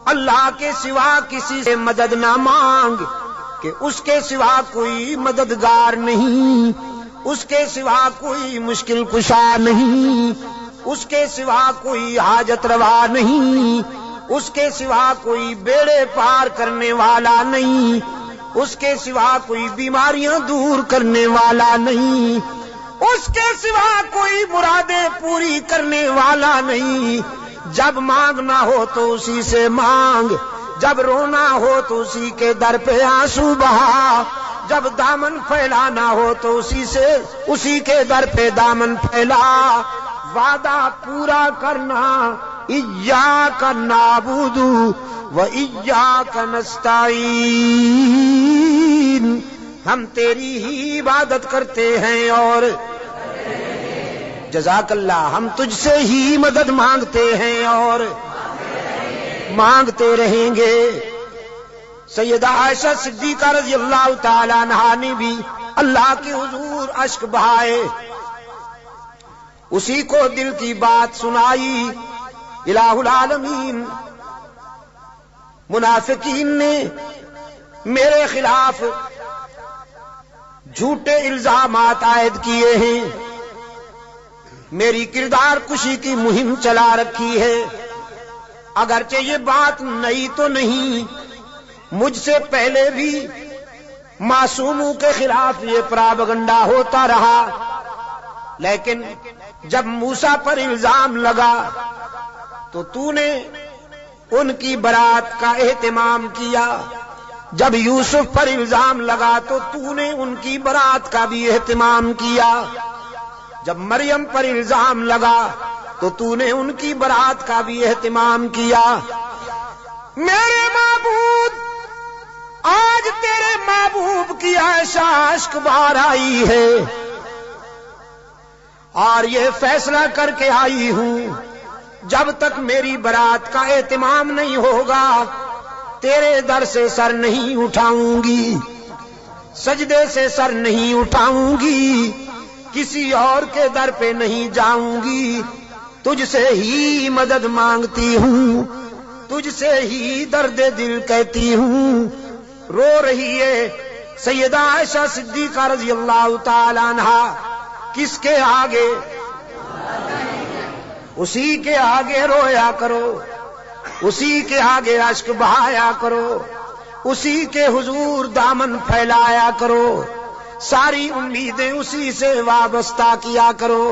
اللہ کے سوا کسی سے مدد نہ مانگ کہ اس کے سوا کوئی مددگار نہیں، اس کے سوا کوئی مشکل کشا نہیں، اس کے سوا کوئی حاجت روا نہیں، اس کے سوا کوئی بیڑے پار کرنے والا نہیں، اس کے سوا کوئی بیماریاں دور کرنے والا نہیں، اس کے سوا کوئی مرادیں پوری کرنے والا نہیں۔ جب مانگنا ہو تو اسی سے مانگ، جب رونا ہو تو اسی کے در پہ آنسو بہا، جب دامن پھیلانا ہو تو اسی کے در پہ دامن پھیلا۔ وعدہ پورا کرنا، ایاک نعبد و ایاک نستعین، ہم تیری ہی عبادت کرتے ہیں اور جزاک اللہ، ہم تجھ سے ہی مدد مانگتے ہیں اور مانگتے رہیں گے۔ سیدہ عائشہ صدیقہ رضی اللہ تعالی عنہا نے بھی اللہ کے حضور اشک بہائے، اسی کو دل کی بات سنائی۔ الہ العالمین منافقین نے میرے خلاف جھوٹے الزامات عائد کیے ہیں، میری کردار کشی کی مہم چلا رکھی ہے۔ اگرچہ یہ بات نئی تو نہیں، مجھ سے پہلے بھی معصوموں کے خلاف یہ پراپگنڈا ہوتا رہا، لیکن جب موسیٰ پر الزام لگا تو نے ان کی برات کا اہتمام کیا، جب یوسف پر الزام لگا تو نے ان کی برات کا بھی اہتمام کیا، جب مریم پر الزام لگا تو نے ان کی برات کا بھی اہتمام کیا۔ میرے معبود، آج تیرے محبوب کی عائشہ اشک بہار آئی ہے اور یہ فیصلہ کر کے آئی ہوں، جب تک میری برات کا اہتمام نہیں ہوگا تیرے در سے سر نہیں اٹھاؤں گی، سجدے سے سر نہیں اٹھاؤں گی، کسی اور کے در پہ نہیں جاؤں گی، تجھ سے ہی مدد مانگتی ہوں، تجھ سے ہی درد دل کہتی ہوں۔ رو رہی ہے سیدہ عائشہ صدیقہ رضی اللہ تعالی عنہا، کس کے آگے؟ اسی کے آگے رویا کرو، اسی کے آگے اشک بہایا کرو، اسی کے حضور دامن پھیلایا کرو، ساری امیدیں اسی سے وابستہ کیا کرو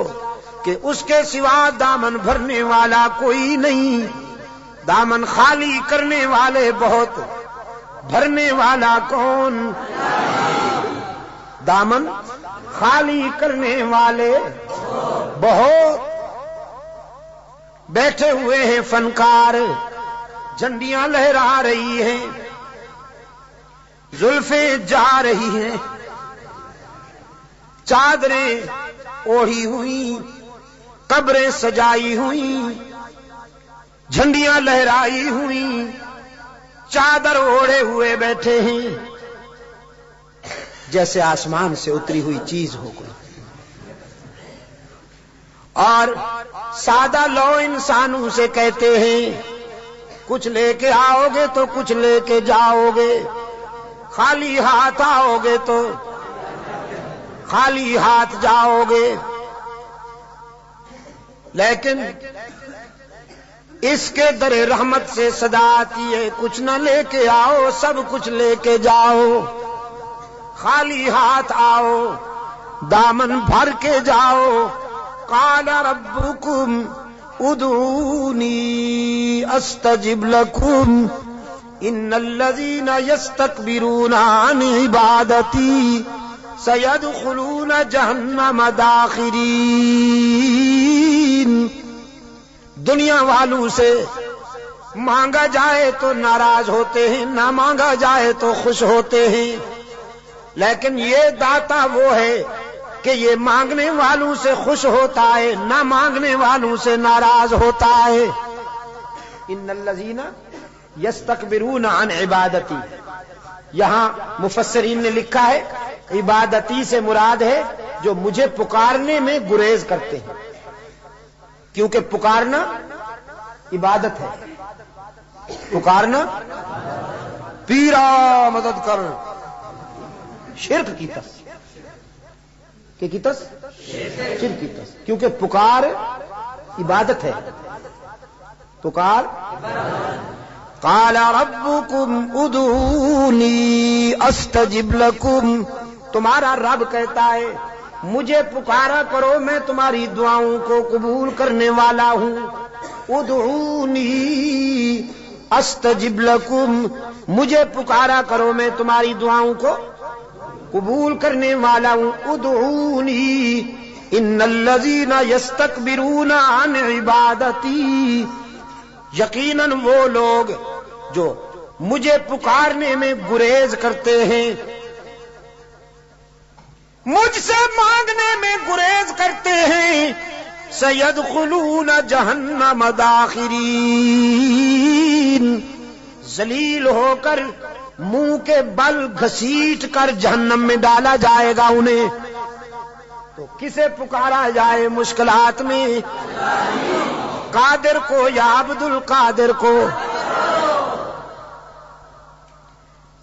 کہ اس کے سوا دامن بھرنے والا کوئی نہیں، دامن خالی کرنے والے بہت، بھرنے والا کون؟ دامن خالی کرنے والے بہت۔ بیٹھے ہوئے ہیں فنکار، جھنڈیاں لہرا رہی ہیں، زلفیں جا رہی ہیں، چادریں اوڑھی ہوئی، قبریں سجائی ہوئی، جھنڈیاں لہرائی ہوئی، چادر اوڑھے ہوئے بیٹھے ہیں، جیسے آسمان سے اتری ہوئی چیز ہو گئی۔ اور سادہ لو انسانوں سے کہتے ہیں کچھ لے کے آؤ گے تو کچھ لے کے جاؤ گے، خالی ہاتھ آؤ گے تو خالی ہاتھ جاؤ گے، لیکن اس کے در رحمت سے صدا آتی ہے کچھ نہ لے کے آؤ، سب کچھ لے کے جاؤ، خالی ہاتھ آؤ، دامن بھر کے جاؤ۔ قال ربکم ادعونی استجب لکم ان الذین یستکبرون عن عبادتی سیدخلون جہنم داخرین۔ دنیا والوں سے مانگا جائے تو ناراض ہوتے ہیں، نہ مانگا جائے تو خوش ہوتے ہیں، لیکن یہ داتا وہ ہے کہ یہ مانگنے والوں سے خوش ہوتا ہے، نہ مانگنے والوں سے ناراض ہوتا ہے۔ ان الذین یستکبرون عن عبادتی، یہاں مفسرین نے لکھا ہے عبادتی سے مراد ہے جو مجھے پکارنے میں گریز کرتے ہیں، کیونکہ پکارنا عبادت ہے۔ پکارنا پیرا مدد کر، شرک کی تس، کہ کی تس شرک کی تس، کیونکہ پکار عبادت ہے، پکار قال ربکم ادعونی استجب لکم، تمہارا رب کہتا ہے مجھے پکارا کرو میں تمہاری دعاؤں کو قبول کرنے والا ہوں، ادعونی استجب لکم، مجھے پکارا کرو میں تمہاری دعاؤں کو قبول کرنے والا ہوں، ادعونی ان الذین یستکبرون عن عبادتی، یقیناً وہ لوگ جو مجھے پکارنے میں گریز کرتے ہیں، مجھ سے مانگنے میں گریز کرتے ہیں، سیدخلون جہنم داخرین، ذلیل ہو کر منہ کے بل گھسیٹ کر جہنم میں ڈالا جائے گا انہیں۔ تو کسے پکارا جائے مشکلات میں؟ قادر کو یا عبد القادر کو؟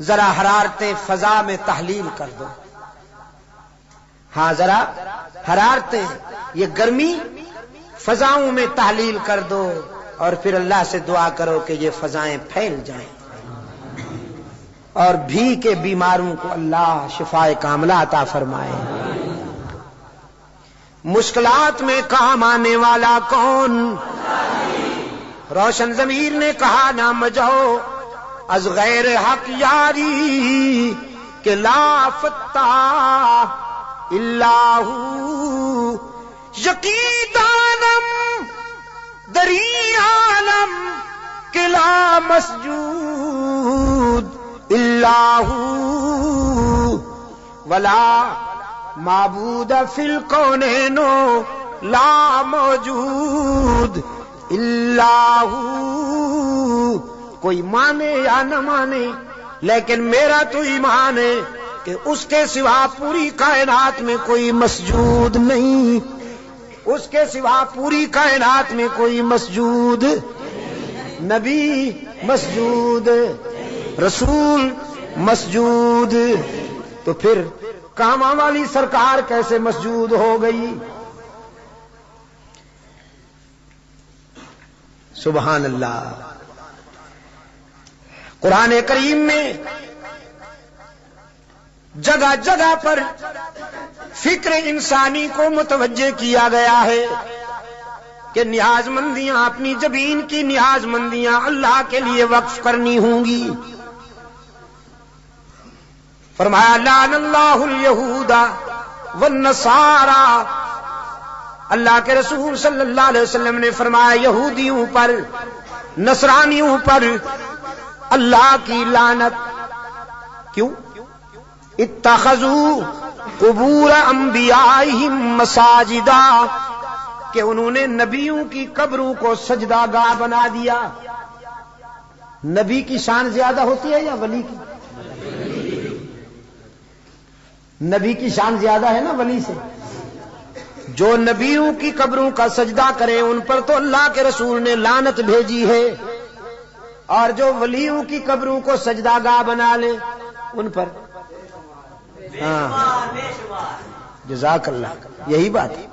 ذرا حرارت فضا میں تحلیل کر دو، ہاں ذرا حرارتیں، یہ گرمی فضاؤں میں تحلیل کر دو، اور پھر اللہ سے دعا کرو کہ یہ فضائیں پھیل جائیں اور بھی کے بیماروں کو اللہ شفائے کاملہ عطا فرمائے۔ مشکلات میں کام آنے والا کون؟ روشن ضمیر نے کہا نہ مجھو از غیر حق یاری، کہ لا فتح اللہ یقیدانم دری عالم، کہ لا مسجود اللہ ولا معبود فی الکونین لا موجود اللہ، کوئی مانے یا نہ مانے لیکن میرا تو ایمان ہے کہ اس کے سوا پوری کائنات میں کوئی مسجود نہیں، اس کے سوا پوری کائنات میں کوئی مسجود، نبی مسجود، رسول مسجود، تو پھر کاماں والی سرکار کیسے مسجود ہو گئی؟ سبحان اللہ۔ قرآن کریم میں جگہ جگہ پر فکر انسانی کو متوجہ کیا گیا ہے کہ نیاز مندیاں، اپنی زمین کی نیاز مندیاں اللہ کے لیے وقف کرنی ہوں گی۔ فرمایا لعن اللہ الیہود والنصارى، اللہ کے رسول صلی اللہ علیہ وسلم نے فرمایا یہودیوں پر، نصرانیوں پر اللہ کی لعنت۔ کیوں؟ اتخذوا قبور انبیائہم مساجدا، کہ انہوں نے نبیوں کی قبروں کو سجدہ گاہ بنا دیا۔ نبی کی شان زیادہ ہوتی ہے یا ولی کی؟ نبی کی شان زیادہ ہے نا ولی سے۔ جو نبیوں کی قبروں کا سجدہ کرے ان پر تو اللہ کے رسول نے لعنت بھیجی ہے، اور جو ولیوں کی قبروں کو سجدہ گاہ بنا لے ان پر، ہاں جزاک اللہ، یہی بات ہے،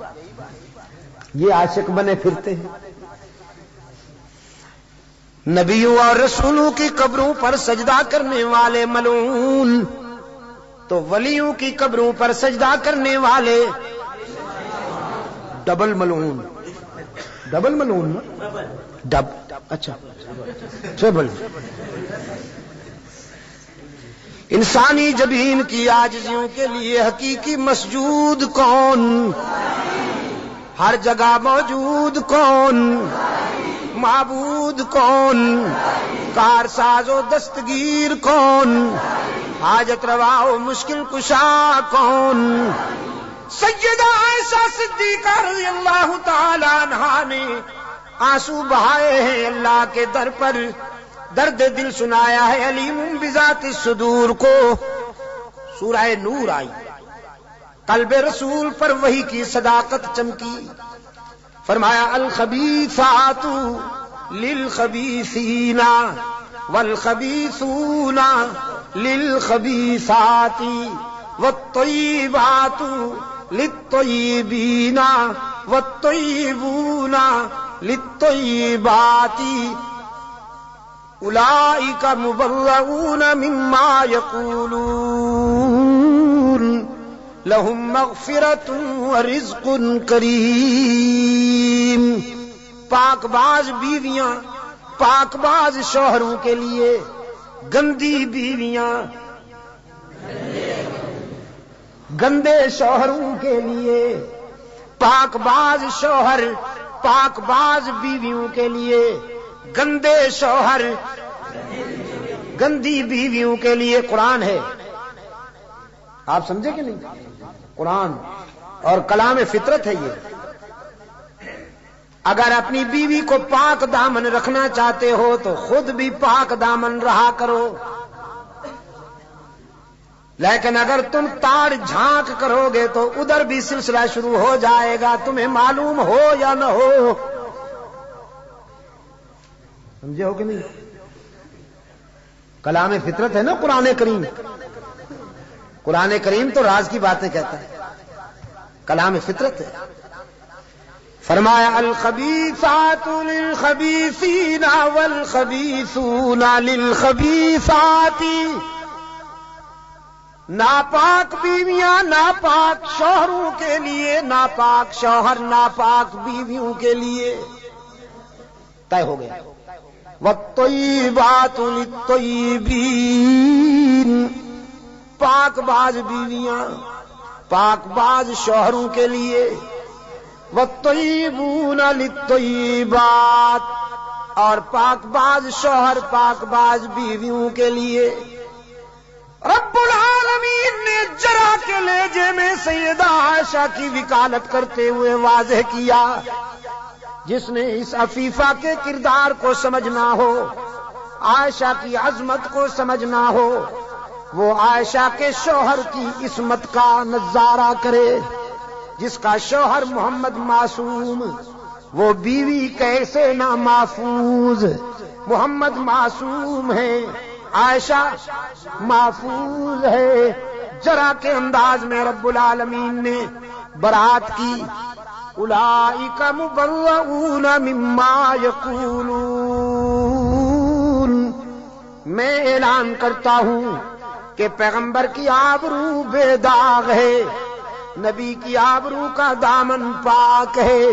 یہ عاشق بنے پھرتے ہیں۔ نبیوں اور رسولوں کی قبروں پر سجدہ کرنے والے ملعون، تو ولیوں کی قبروں پر سجدہ کرنے والے ڈبل ملعون۔ ڈبل ملعون نا؟ ڈب، اچھا ٹریبل۔ انسانی جبین کی عاجزیوں کے لیے حقیقی مسجود کون؟ ہر جگہ موجود کون؟ معبود کون؟ کارساز و دستگیر کون؟ حاجت روا و مشکل کشا کون؟ سیدہ عائشہ صدیقہ رضی اللہ تعالی عنہا نے آنسو بہائے ہیں اللہ کے در پر، درد دل سنایا ہے علیم بذات الصدور کو۔ سورہ نور آئی، قلب رسول پر وحی کی صداقت چمکی، فرمایا الخبیثات للخبیثین، والخبیثون للخبیثات والطیبات للطیبین والطیبون للطیبات اولئک مبرؤون مما یقولون لہم مغفرۃ ورزق کریم. پاک باز بیویاں پاک باز شوہروں کے لیے، گندی بیویاں گندے شوہروں کے لیے، پاک باز شوہر پاک باز بیویوں کے لیے، گندے شوہر گندی بیویوں کے لیے قرآن ہے. آپ سمجھے کہ نہیں؟ قرآن اور کلام فطرت ہے یہ. اگر اپنی بیوی کو پاک دامن رکھنا چاہتے ہو تو خود بھی پاک دامن رہا کرو، لیکن اگر تم تاڑ جھانک کرو گے تو ادھر بھی سلسلہ شروع ہو جائے گا، تمہیں معلوم ہو یا نہ ہو. سمجھے ہو کہ نہیں؟ کلام فطرت ہے نا قرآن کریم. قرآن کریم تو راز کی باتیں کہتا ہے، کلام فطرت ہے. فرمایا الخبیثات للخبیثین والخبیثون للخبیثات. ناپاک بیویاں ناپاک شوہروں کے لیے، ناپاک شوہر ناپاک بیویوں کے لیے. طے ہو گیا. والطیبات للطیبین. پاک باز بیویاں پاک باز شوہروں کے لیے، والطیبون للطیبات، اور پاک باز شوہر پاک باز بیویوں کے لیے. رب العالمین نے جرح کے لہجے میں سیدہ عائشہ کی وکالت کرتے ہوئے واضح کیا. جس نے اس عفیفہ کے کردار کو سمجھنا ہو، عائشہ کی عظمت کو سمجھنا ہو، وہ عائشہ کے شوہر کی عصمت کا نظارہ کرے. جس کا شوہر محمد معصوم، وہ بیوی کیسے نہ محفوظ. محمد معصوم ہے، عائشہ محفوظ ہے. جرح کے انداز میں رب العالمین نے برات کی. اولئک مبرؤون مما یقولون. میں اعلان کرتا ہوں کہ پیغمبر کی آبرو بے داغ ہے، نبی کی آبرو کا دامن پاک ہے.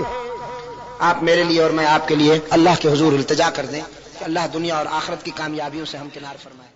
آپ میرے لیے اور میں آپ کے لیے اللہ کے حضور التجا کر دیں کہ اللہ دنیا اور آخرت کی کامیابیوں سے ہم کنار فرمائے.